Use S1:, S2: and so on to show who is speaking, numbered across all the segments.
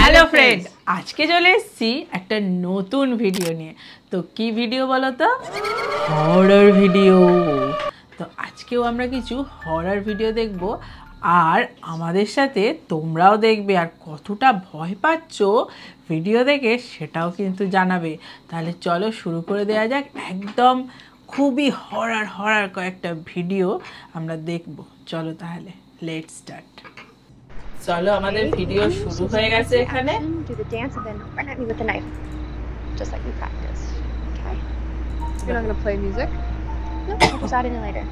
S1: Hello friend, আজকে চলে এসেছি একটা নতুন ভিডিও নিয়ে। তো কি ভিডিও বলো তো? Horror video. তো আজকেও আমরা কিছু হরর ভিডিও দেখব, আর আমাদের সাথে তোমরাও দেখবে, আর কতটা ভয় পাচ্ছ ভিডিও দেখে সেটাও কিন্তু জানাবে। তাহলে চলো শুরু করে দেওয়া যাক। একদম খুবই হরর কয়েকটা ভিডিও আমরা দেখব। চলো তাহলে লেটস স্টার্ট। চলো আমাদের ভিডিও শুরু হয়ে গেছে এখানে।
S2: Do the dance and then run at me with the knife, just like we practiced. Okay.
S3: You're not gonna play music?
S2: No, we'll just add it in later.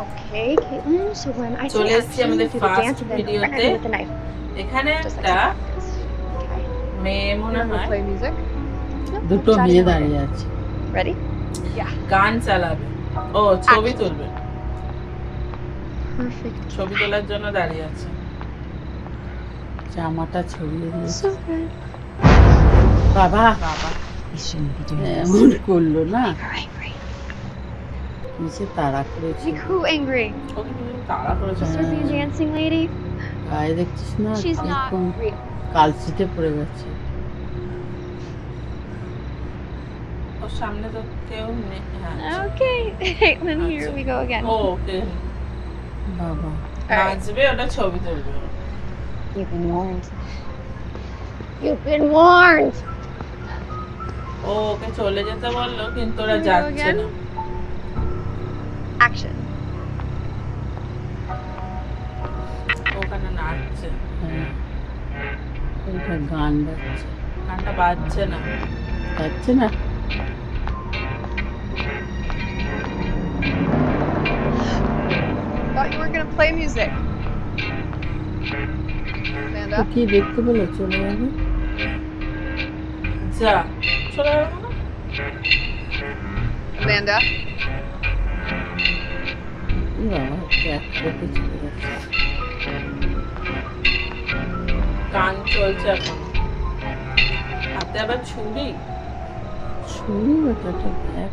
S2: Okay, Caitlin. So when I say
S1: চলে এসেছি
S2: action,
S1: আমাদের
S2: do the
S1: first
S2: dance and then run at
S1: ভিডিওতে।
S2: me with the knife,
S1: এখানে
S2: just like
S1: একটা
S2: we practiced. Okay.
S1: মেয়ে মনে
S3: You're not
S1: হয়
S3: gonna play music?
S2: No,
S4: দুটো
S2: we'll just add it
S4: মেয়ে
S2: in later.
S4: দাঁড়িয়ে আছে।
S2: Ready?
S3: Yeah.
S1: গান চালাবে, ও ছবি
S2: Action.
S1: তুলবে,
S2: Perfect.
S1: ছবি তোলার জন্য দাঁড়িয়ে আছে।
S4: জামাটা ছড়িয়ে দিয়েছে।
S2: So good.
S4: বাবা
S1: বাবা
S2: We shouldn't be doing this.
S4: এমন করলো না,
S2: You're angry.
S4: নিচে তাড়া করেছে।
S2: Like who angry?
S1: ওকে তুমি তাড়া করেছো।
S2: Just the dancing lady?
S4: গায়ে দেখছিস না
S2: She's not
S4: এরকম
S2: real.
S4: কালচিতে পড়ে গেছে।
S1: ওর সামনে তো কেউ নেই। হ্যাঁ
S2: Okay. Caitlin, here we go again.
S1: ও ওকে
S4: বাবা
S1: নাচবে, ওটা ছবি তুলবে।
S2: You've been warned. You've been warned.
S1: ও ওকে চলে যেতে বললো, কিন্তু ওরা
S2: Here we go
S1: যাচ্ছে
S2: again.
S1: না।
S2: Action.
S1: ওখানে নাচছে,
S4: হ্যাঁ ওইটা গান বাজছে,
S1: গানটা বাজছে না।
S4: যাচ্ছে না।
S3: Thought you weren't gonna play music.
S4: তো
S3: Amanda?
S4: কি দেখতে পেলো? চলে যাবে।
S1: যা চলে যাবো না।
S3: Amanda?
S4: বাবা ব্যাগ রেখে চলে যাচ্ছে।
S1: গান চলছে এখন, হাতে আবার ছুরি।
S4: ছুরি ওটা একটা ব্যাগ,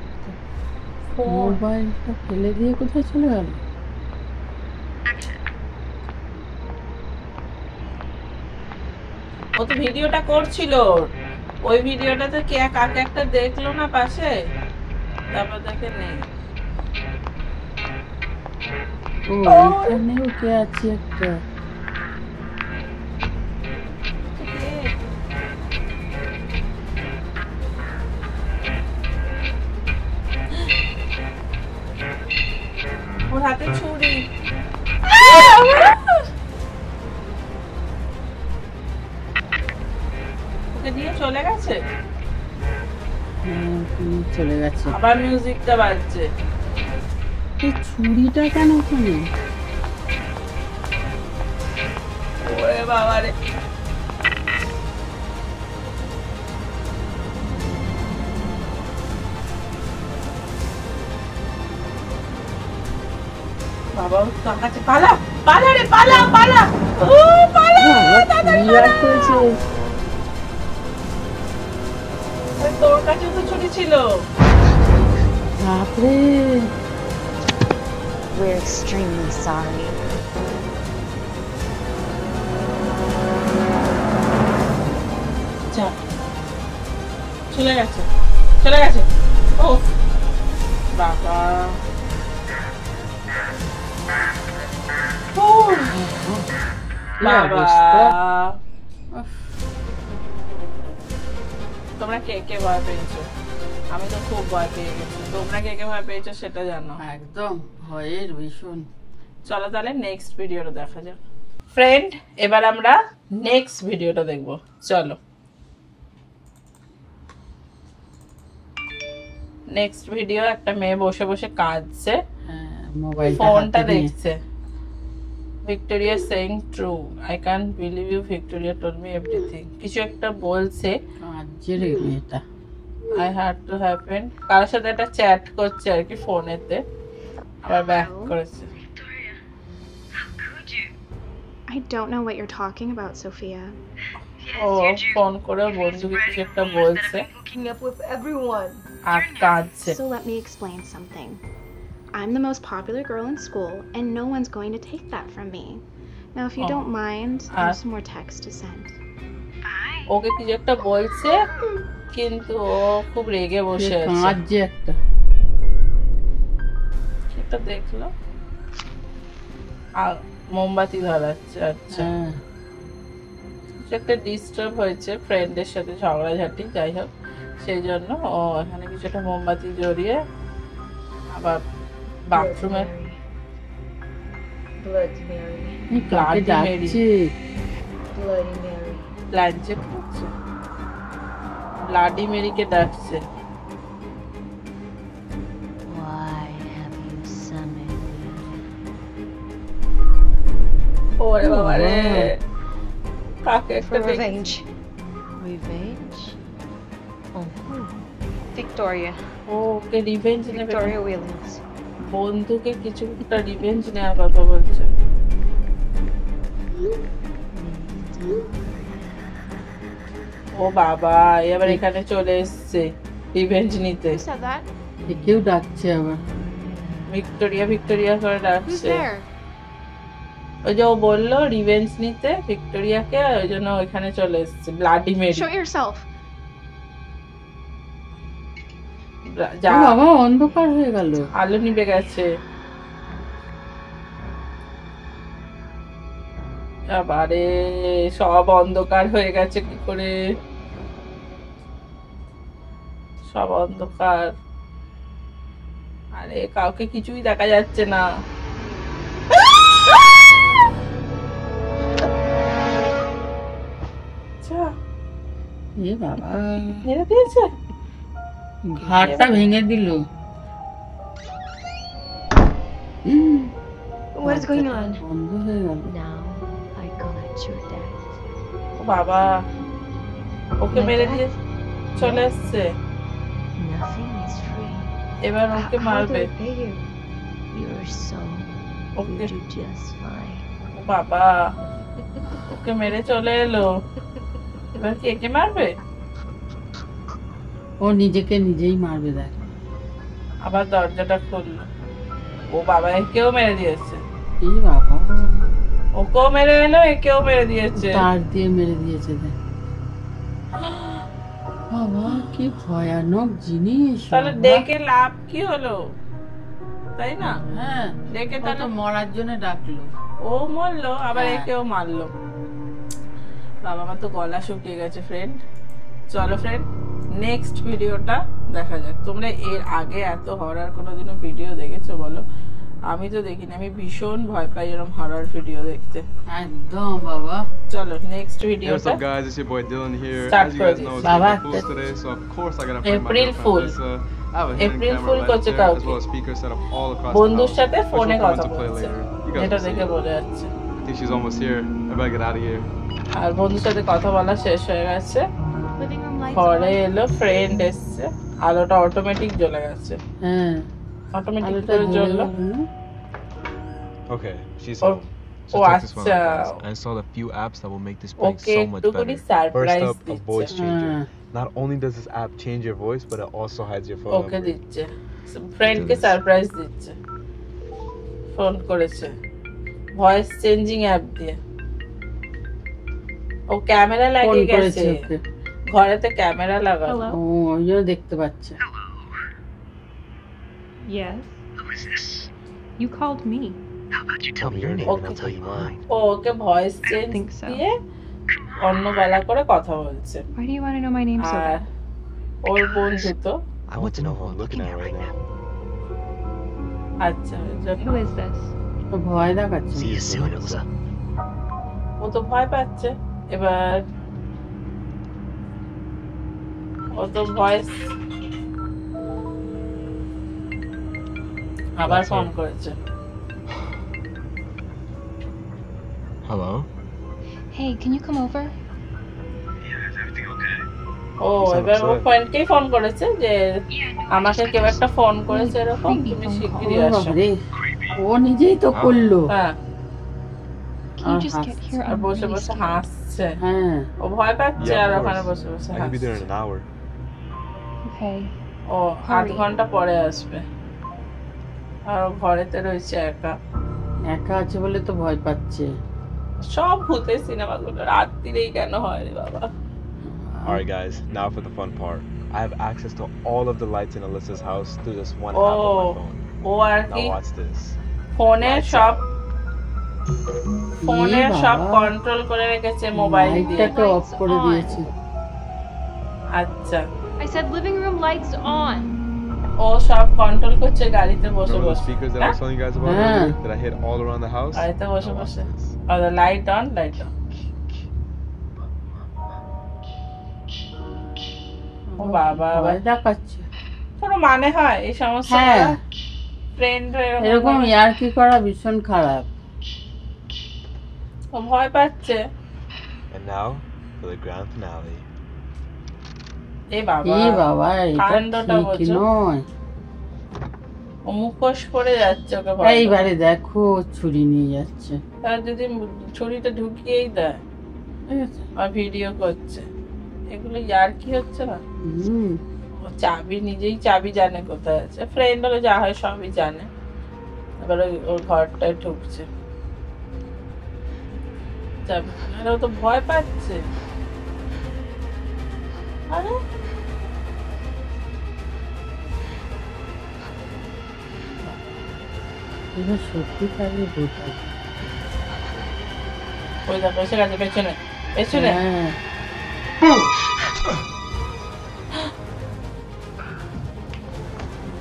S1: ফোন
S4: মোবাইলটা ফেলে দিয়ে কোথায় চলে গেল?
S1: ও তো ভিডিওটা করছিল, ওই ভিডিওটাতে কে কাকে একটা দেখলো না পাশে, তারপর দেখে নেই।
S4: ও এখানেও কে আছে একটা।
S1: ওর হাতে ছুরি। ওকে দিয়ে চলে গেছে।
S4: হ্যাঁ, চলে গেছে।
S1: আবার মিউজিকটা বাজছে।
S4: এই ছুরিটা কেন ওখানে?
S1: ওরে বাবা রে, বাবা তোর কাছে পালা, পালা রে, পালা পালা, ও পালা তাড়াতাড়ি পালা।
S4: বিরাট হয়েছে।
S1: আরে তোর কাছে তো ছুরি ছিল।
S4: বাপরে
S2: We're extremely sorry.
S1: যা চলে গেছে, চলে গেছে। ও বাবা, ও বাবা। তোমরা কে কে ভয় পেয়েছো? আমি তো খুব ভয় পেয়ে গেছি। তোমরা কে কে ভয় পেয়েছো সেটা জানো।
S4: একদম ভয়ের ভীষণ।
S1: চলো তাহলে নেক্সট ভিডিওটা দেখা যাক। ফ্রেন্ড, এবার আমরা নেক্সট ভিডিওটা দেখবো। চলো নেক্সট ভিডিও, একটা মেয়ে বসে বসে কাঁদছে,
S4: হ্যাঁ মোবাইলটা
S1: ফোনটা
S4: হাতে নিয়ে।
S1: দেখছে। Victoria saying true, I can't believe you, Victoria told me everything. কিছু একটা বলছে।
S4: কাঁদছে রে মেয়েটা।
S1: আই হ্যাড টু হ্যাপেন, কারোর সাথে একটা চ্যাট করছে আর কি ফোনেতে, আবার ব্যাক করেছে।
S2: I don't know what you're talking about, Sophia.
S1: ও ফোন করে বন্ধুকে কিছু একটা বলছে
S3: Hooking up with everyone.
S1: আর কাঁদছে।
S2: So let me explain something. I'm the most popular girl in school, and no one's going to take that from me. Now, if you don't mind, I have some more text to send.
S1: ওকে কিছু একটা বলছে, কিন্তু ও খুব রেগে বসে আছে।
S4: কাঁচ যে একটা
S1: সেটা দেখলো আর মোমবাতি ধরাচ্ছে। আচ্ছা,
S4: হ্যাঁ
S1: কিছু একটা ডিস্টার্ব হয়েছে, ফ্রেন্ডের সাথে ঝগড়াঝাটি, যাই হোক সেই জন্য ও এখানে কিছু একটা মোমবাতি জড়িয়ে আবার বাথরুমে
S3: Bloody Mary.
S4: এই কাকে
S1: Bloody Mary।
S4: ডাকছে?
S3: Bloody Mary.
S1: লাঞ্চে করছে, ব্লাডি মেরিকে ডাকছে।
S5: Why have you summoned me?
S1: ওরে বাবা রে, কাকে একটা
S3: For revenge.
S5: Revenge? On who?
S3: Victoria.
S1: Okay revenge নেবে,
S3: Victoria Williams.
S1: বন্ধুকে কিছু একটা রিভেঞ্জ নেওয়ার কথা বলছে। ও বাবা, এবার এখানে চলে এসছে রিভেঞ্জ নিতে।
S2: Who said that?
S4: কেউ ডাকছে আবার।
S1: ভিক্টোরিয়া ভিক্টোরিয়া করে
S2: Who's
S1: ডাকছে।
S2: there?
S1: ওই যে ও বললো রিভেঞ্জ নিতে ভিক্টোরিয়াকে, ওই জন্য ওইখানে চলে এসছে। Bloody Mary,
S2: Show yourself.
S1: যা,
S4: ও বাবা, অন্ধকার হয়ে গেল।
S1: আলো নিভে গেছে। আবারে সব অন্ধকার হয়ে গেছে কি করে, সব অন্ধকার। আরে কাউকে কিছুই দেখা যাচ্ছে না। আচ্ছা,
S4: এ বাবা,
S1: মেরে দিয়েছে।
S4: ঘাটটা ভেঙে দিল।
S2: What is going on?
S4: বন্ধ হয়ে গেল।
S5: Now I collect your debt.
S1: ও বাবা, ওকে মেরে দিয়ে চলে এসছে।
S5: Nothing is free.
S1: এবার ওকে
S2: How do
S1: মারবে।
S2: I pay you?
S5: Your soul
S1: Okay.
S5: will do just fine.
S1: ও বাবা, ওকে মেরে চলে এলো। এবার কে কে মারবে?
S4: ও নিজেকে নিজেই মারবে, দেখ।
S1: আবার দরজাটা খুললো। ও বাবা, একেও মেরে দিয়েছে।
S4: এই বাবা,
S1: ওকেও মেরে এলো, একেও মেরে দিয়েছে।
S4: তার দিয়ে মেরে দিয়েছে, দেখ। বাবা, কি ভয়ানক জিনিস।
S1: তাহলে
S4: বাবা।
S1: ডেকে লাভ কি হলো, তাই না?
S4: হ্যাঁ,
S1: ডেকে
S4: ও তো
S1: তাহলে
S4: মরার জন্য ডাকলো।
S1: ও মরলো, আবার
S4: হ্যাঁ।
S1: একেও মারলো। বাবা, আমার তো গলা শুকিয়ে গেছে ফ্রেন্ড। চলো ফ্রেন্ড, নেক্সট ভিডিওটা দেখা যাক। তোমরা এর আগে এত হরর কোনোদিনও ভিডিও দেখেছো বলো? আমি তো দেখিনি, আমি ভীষণ ভয় পাই এরকম হরর ভিডিও দেখতে।
S4: একদম বাবা।
S1: চলো নেক্সট
S6: Hey, what's
S1: ভিডিওটা।
S6: up, guys? It's your boy Dylan here.
S1: Start
S6: As you guys
S1: for
S6: know,
S1: this.
S6: it's
S4: Baba,
S6: April Fool's today, so of course I gotta prank my
S1: April
S6: girlfriend
S1: Fool.
S6: Alyssa. I have a hidden
S1: April
S6: camera
S1: Fool
S6: right
S1: করছে
S6: there, as
S1: কাউকে।
S6: well as speakers set up all across the
S1: বন্ধুর
S6: house,
S1: সাথে
S6: which
S1: ফোনে
S6: will come
S1: কথা
S6: into play
S1: বলছে,
S6: later. You guys
S1: এটা
S6: will see.
S1: দেখে বোঝা যাচ্ছে।
S6: I think she's almost here. I better get out of here.
S1: আর বন্ধুর সাথে কথা বলা শেষ হয়ে গেছে,
S2: Living room lights
S1: ঘরে
S2: on.
S1: এলো, ফ্রেন্ড এসছে, আলোটা অটোমেটিক জ্বলে গেছে।
S4: হ্যাঁ,
S1: অটোমেটিক
S4: আলোটা
S1: করে
S4: জ্বলে
S1: জ্বললো।
S4: গেল না?
S6: Okay, she's
S1: Oh.
S6: home. So
S1: Oh,
S6: check this one out,
S1: acha.
S6: guys. I installed a few apps that will make this prank
S1: okay
S6: so much
S1: একটুখানি
S6: better.
S1: Surprise
S6: First up, a voice
S1: দিচ্ছে।
S6: changer.
S4: হ্যাঁ।
S6: Not only does this app change your voice, but it also hides your phone
S1: okay
S6: number.
S1: দিচ্ছে, ফ্রেন্ডকে surprise দিচ্ছে। Phone করেছে voice changing app দিয়ে। ও camera
S4: phone
S1: লাগিয়ে
S4: করেছে
S1: গেছে,
S4: ওকে।
S1: ঘরেতে ক্যামেরা লাগানো।
S2: Hello?
S4: ও, ওই জন্য দেখতে পাচ্ছে।
S7: Yes. You called me.
S6: Tell me your name and I'll tell you mine.
S1: ও ওকে ভয়েস চেঞ্জ
S7: think so.
S1: দিয়ে অন্য গলা করে কথা বলছে।
S7: Why do you want to know my name so
S1: R
S7: bad?
S1: ওর বন্ধু তো,
S6: I want to know who I'm looking at right now.
S1: আচ্ছা ওই জন্য
S7: Who is this?
S4: ও ভয় দেখাচ্ছে।
S6: See you soon, Elsa.
S1: ও তো ভয় পাচ্ছে। এবার ও তো ভয়েস আবার ফোন করেছে।
S6: Hello?
S7: Hey, can you come over?
S1: ও এবার ও ফ্রেন্ডকেই ফোন করেছে যে আমাকে কেউ একটা ফোন করেছে এরকম, তুমি শিগগিরই
S4: ও
S1: আসো।
S4: বাবারে, ও নিজেই তো করলো।
S1: হ্যাঁ,
S7: Can you
S4: Ah,
S7: just get
S4: has-
S7: here?
S1: R
S7: I'm
S1: বসে
S7: really
S1: বসে
S7: scared.
S1: হাসছে।
S4: হ্যাঁ,
S1: ও ভয় পাচ্ছে
S6: Yeah,
S1: আর
S6: of
S1: ওখানে
S6: course.
S1: বসে বসে
S6: I could be there in
S1: হাসছে।
S6: an hour.
S7: Okay.
S1: ও আধ ঘন্টা পরে আসবে। আর ও ঘরেতে রয়েছে একা।
S4: একা আছে বলে তো ভয় পাচ্ছে।
S1: সব ভূতের সিনেমাগুলো রাত্রিরেই কেন হয় রে বাবা?
S6: Alright, guys, now for the fun part. I have access to all of the lights in Alyssa's house through this one app on
S1: O
S6: my phone.
S1: ও আর কি
S6: Now watch this.
S1: ফোনের
S6: Lights
S1: সব
S6: out.
S1: ফোনের সব
S4: বাবা।
S1: Control করে রেখেছে mobile দিয়ে
S4: লাইটটাকে of করে দিয়েছে।
S1: আচ্ছা
S7: I said living room lights on.
S1: ও সব কন্ট্রোল করছে গাড়িতে বসে
S6: Remember the
S1: বসে
S6: speakers that I was telling you guys about
S4: Yeah.
S6: earlier that I hit all around the house?
S1: গাড়িতে বসে
S6: Now watch
S1: বসে
S6: this.
S1: আর লাইট অন লাইট অন ও বাবা
S4: ভয় দেখাচ্ছে।
S1: কোনো মানে হয় এই সমস্ত
S4: হ্যাঁ।
S1: ফ্রেন্ড
S4: এরকম ইয়ার্কি করা ভীষণ খারাপ।
S1: ও ভয় পাচ্ছে
S6: And now for the grand finale.
S1: এ বাবা
S4: এ বাবা এটা
S1: কাণ্ডটা
S4: ঠিক
S1: বোঝো।
S4: নয়।
S1: ও মুখোশ পড়ে যাচ্ছে ওকে ভয়
S4: এইবারে দেখো ছুরি নিয়ে যাচ্ছে।
S1: তার যদি ছুরিটা ঢুকিয়েই দেয়
S4: ঠিক আছে?
S1: আর ভিডিও করছে এগুলো ইয়ার কি হচ্ছে না
S4: হুম।
S1: ও চাবি নিজেই চাবি জানে কোথায় আছে ফ্রেন্ড হলে যা হয় সবই জানে এবার ওর ঘরটায় ঢুকছে চাবি আর ও তো ভয় পাচ্ছে আরে
S4: এবার সত্যিকারের ভূত আছে।
S1: ওই দেখো এসে গেছে পেছনে পেছনে
S4: হ্যাঁ।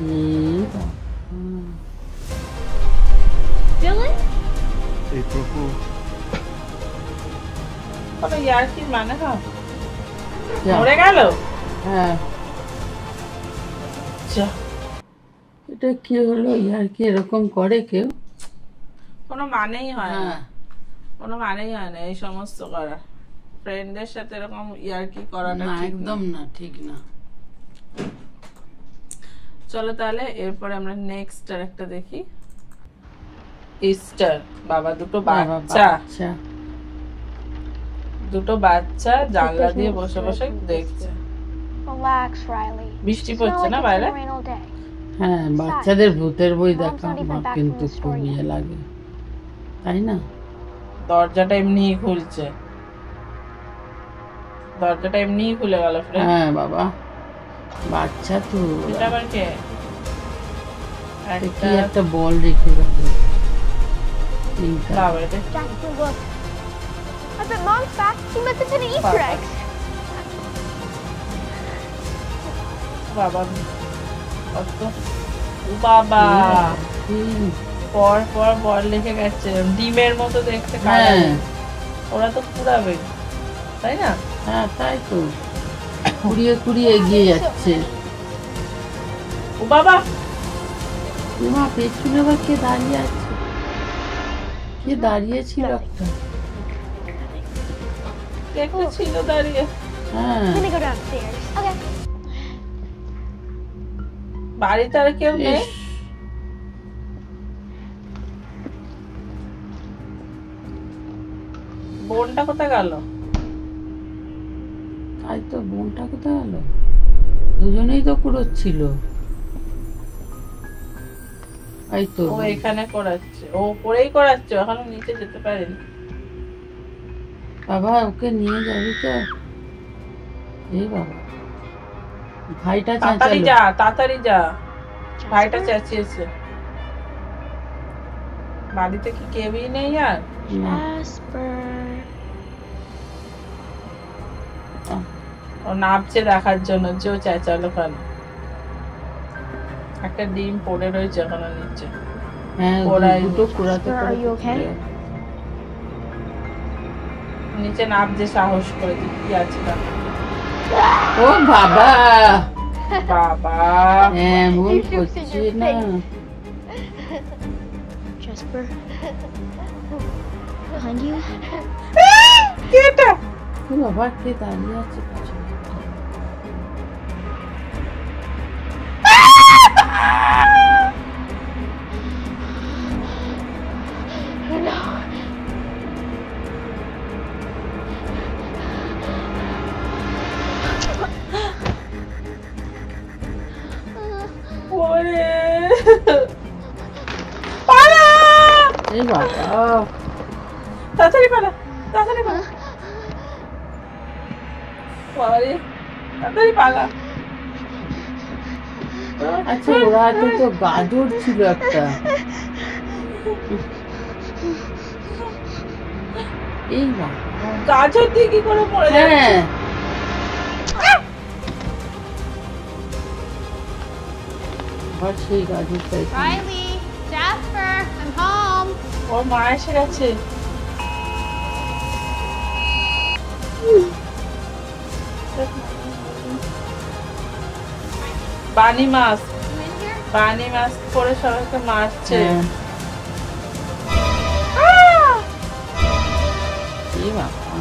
S4: এই বাবা।
S7: Dylan?
S6: April Fool.
S1: কোনো ইয়ার কি মানে হয়
S4: যা।
S1: মরে গেল
S4: হ্যাঁ
S1: যা,
S4: এটা কি হলো ইয়ার্কি এরকম করে কেউ?
S1: কোনো মানেই হয় না
S4: হ্যাঁ।
S1: কোনো মানেই হয় না এই সমস্ত করা ফ্রেন্ডদের সাথে এরকম ইয়ার্কি করাটা
S4: না
S1: ঠিক না
S4: একদম না, ঠিক না।
S1: চলো তাহলে এরপরে আমরা নেক্সট আর একটা দেখি ইস্টার বাবা দুটো
S4: বাবা,
S1: বাচ্চা
S4: বাচ্চা।
S1: দুটো বাচ্চা জানলা দিয়ে বসে বসে দেখছে
S2: Relax, Riley.
S1: বৃষ্টি
S2: It's not
S1: পড়ছে
S2: like
S1: না
S2: it's
S1: বাইরে
S2: gonna rain all day.
S4: হ্যাঁ বাচ্চাদের ভূতের বই
S2: Mom's
S4: দেখা
S2: not even
S4: আমার
S2: back
S4: কিন্তু
S2: from the
S4: খুব
S2: store
S4: ইয়ে
S2: yet.
S4: লাগে, তাই না?
S1: দরজাটা এমনিই খুলছে দরজাটা এমনিই খুলে গেল ফ্রেন্ড
S4: হ্যাঁ বাবা বাচ্চা তো
S1: এটা আবার কে
S4: কি একটা বল রেখে গেল
S1: বাবা এটা
S2: Jackson, look. I bet Mom's back. He must have hit an Easter egg.
S1: বাবা কত ও বাবা পর পর বল লিখে গেছে ডিমের মতো দেখতে
S4: হ্যাঁ
S1: কালার ওরা তো পুরাবে তাই না
S4: হ্যাঁ তাই তো কুড়িয়ে কুড়িয়ে এগিয়ে যাচ্ছে।
S1: ও বাবা
S4: মা পেছনে আবার কে দাঁড়িয়ে আছে? কে দাঁড়িয়ে ছিল একটা?
S1: একটা ছিল দাঁড়িয়ে
S4: হ্যাঁ
S2: I'm gonna go downstairs. Okay.
S1: বাড়িতে আর কেউ নেই
S4: ইস,
S1: বোনটা কোথায় গেল
S4: তাই তো বোনটা কোথায় গেল? দুজনেই তো কুড়োচ্ছিল। এই তো
S1: ও এখানে করাচ্ছে ও পরেই করাচ্ছে এখনো নিচে যেতে পারেনি
S4: বাবা ওকে নিয়ে যাবি তো? এই বাবা ভাইটা
S1: তাড়াতাড়ি
S4: চেঁচালো।
S1: যা তাড়াতাড়ি যা ভাইটা চেঁচিয়েছে বাড়িতে কি কেউই নেই আর
S4: না,
S2: Jasper.
S1: ও নাপছে দেখার জন্য যে ও চেঁচালো কেন একটা ডিম পড়ে রয়েছে এখনো নিচে
S4: হ্যাঁ
S1: ওরাই
S4: দুটো কুড়াতে
S2: Are you okay?
S1: নিচে নাপছে সাহস করে যে কি আছে না
S4: ও বাবা
S1: বাবা
S4: এমন
S2: You should see
S4: করছে
S2: your
S4: না।
S2: Jasper. Behind you.
S1: কি এটা
S4: ও বাবা কে দাঁড়িয়ে আছে পিছনে?
S1: ওরে পালা
S4: এই বাবা
S1: তাড়াতাড়ি পালা তাড়াতাড়ি পালা ও বাবারে তাড়াতাড়ি পালা।
S4: আচ্ছা ওর হাতে তো গাজর ছিল একটা। এই বাবা,
S1: গাজর দিয়ে কি করে মরে যাচ্ছে?
S4: হ্যাঁ আবার সেই গাজরটাই।
S7: Riley, Jasper, I'm home.
S1: ওর মা এসে গেছে। বানি মাছ,
S7: You in here?
S1: বানি মাছ পরে সবাইকে মারছে।
S4: হ্যাঁ। এই বাবা,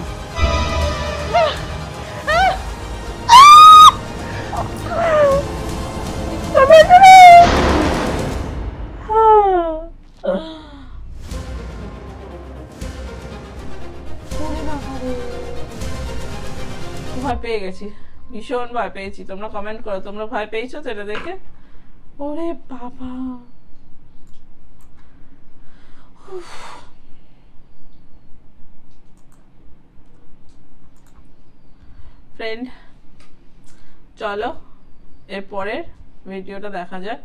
S1: ভয় পেয়ে গেছি, ভীষণ ভয় পেয়েছি। তোমরা কমেন্ট করো তোমরা ভয় পেয়েছো তো এটা দেখে। ওরে বাবা, ফ্রেন্ড চলো এরপরের ভিডিওটা দেখা যাক।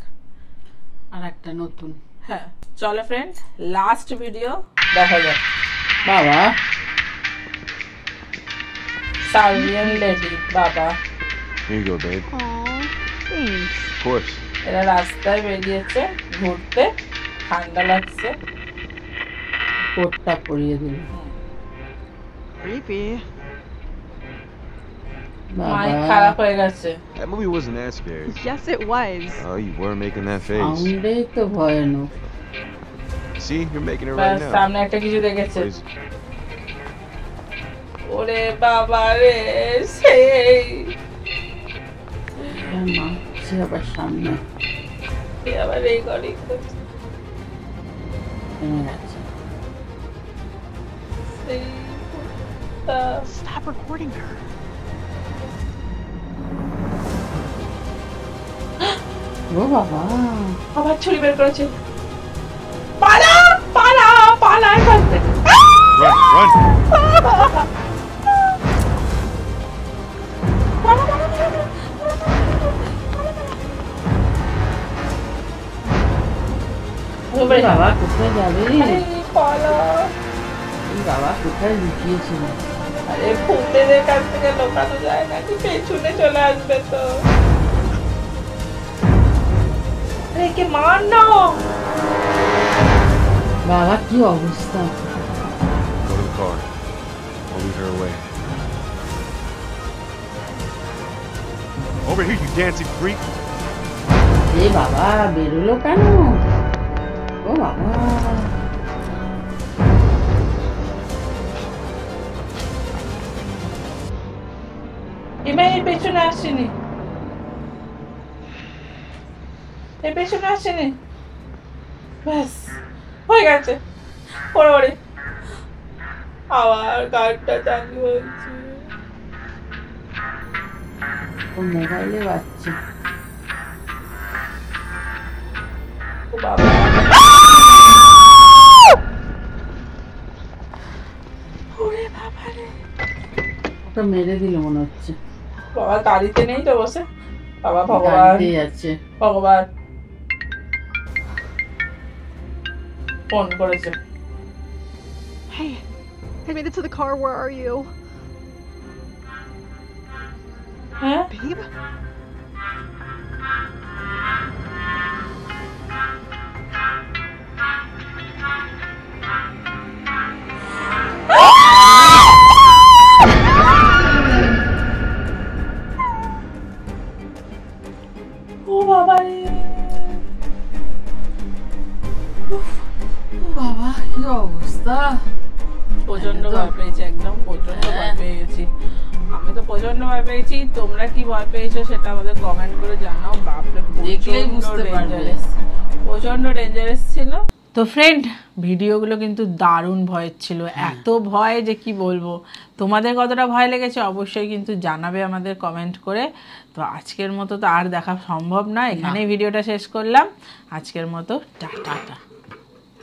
S4: আর একটা নতুন।
S1: হ্যাঁ চলো ফ্রেন্ড, লাস্ট ভিডিও দেখা যাক।
S4: বাবা
S1: সার্বিয়ান লেডি বাবা,
S6: Here you go, babe.
S2: Aw, thanks.
S6: Of course.
S1: এরা রাস্তায় বেরিয়েছে ঘুরতে, ঠান্ডা লাগছে।
S4: কোটটা পরিয়ে দিল।
S6: Creepy.
S1: মাইক খারাপ হয়ে গেছে।
S6: That movie wasn't that scary.
S2: Yes, it was.
S6: Oh, you were making that face.
S4: সাউন্ডেই তো ভয়ানক।
S6: See, you're making it
S1: ব্যাস,
S6: right now.
S1: সামনে একটা কিছু দেখেছে।
S6: Please.
S1: ওরে বাবা রে, সেই
S4: মারছে আবার সামনে।
S1: এ আবার এই গাড়ি করছে।
S4: থেমে গেছে।
S1: সেই ভূতটা।
S2: Stop recording her.
S4: ও বাবা,
S1: আবার ছুরি বের করেছে। পালা পালা পালা এখান থেকে।
S6: Run, run.
S4: ওরে বাবা কোথায় যাবে?
S1: আরে পালা।
S4: এই বাবা কোথায় লুকিয়েছিল?
S1: আরে ভূতেদের কাছ থেকে লোকানো যায় নাকি, পেছনে চলে আসবে তো। আরে কে মার না।
S4: বাবা কি অবস্থা!
S6: Go to the car. I'll lead her away. Over here, you dancing freak.
S4: এ বাবা বেরোলো কেন? ও বাবা,
S1: এবার এই পেছনে আসেনি, এই পেছনে আসেনি। ব্যাস হয়ে গেছে। পরে আবার গাড়িটা চালু হয়েছে।
S4: ও মোবাইলে বাজছে।
S1: ও বাবা, ওরে বাবা রে,
S4: ওটা মেরে দিল মনে হচ্ছে।
S1: বাবা গাড়িতে নেই তো বসে। বাবা ভগবান,
S4: গাড়িতেই আছে।
S1: ভগবান ফোন করেছে।
S2: Hey, I made it to the car. Where are you?
S1: হ্যাঁ
S2: Babe?
S1: ও বাবা রে,
S4: ও বাবা কি অবস্থা!
S1: প্রচন্ড ভয় পেয়েছি, একদম প্রচন্ড ভয় পেয়ে গেছি। আমি তো প্রচন্ড ভয় পেয়েছি। তোমরা কি ভয় পেয়েছো সেটা আমাদের কমেন্ট করে জানাও। বাপরে
S4: দেখলেই বুঝতে পারবে।
S1: প্রচন্ড ডেঞ্জারাস ছিল। তো ফ্রেন্ড ভিডিওগুলো কিন্তু দারুণ ভয়ের ছিল, এত ভয় যে কি বলবো। তোমাদের কতটা ভয় লেগেছে অবশ্যই কিন্তু জানাবে আমাদের কমেন্ট করে। তো আজকের মতো তো আর দেখা সম্ভব না, এখানেই ভিডিওটা শেষ করলাম। আজকের মতো টাটা।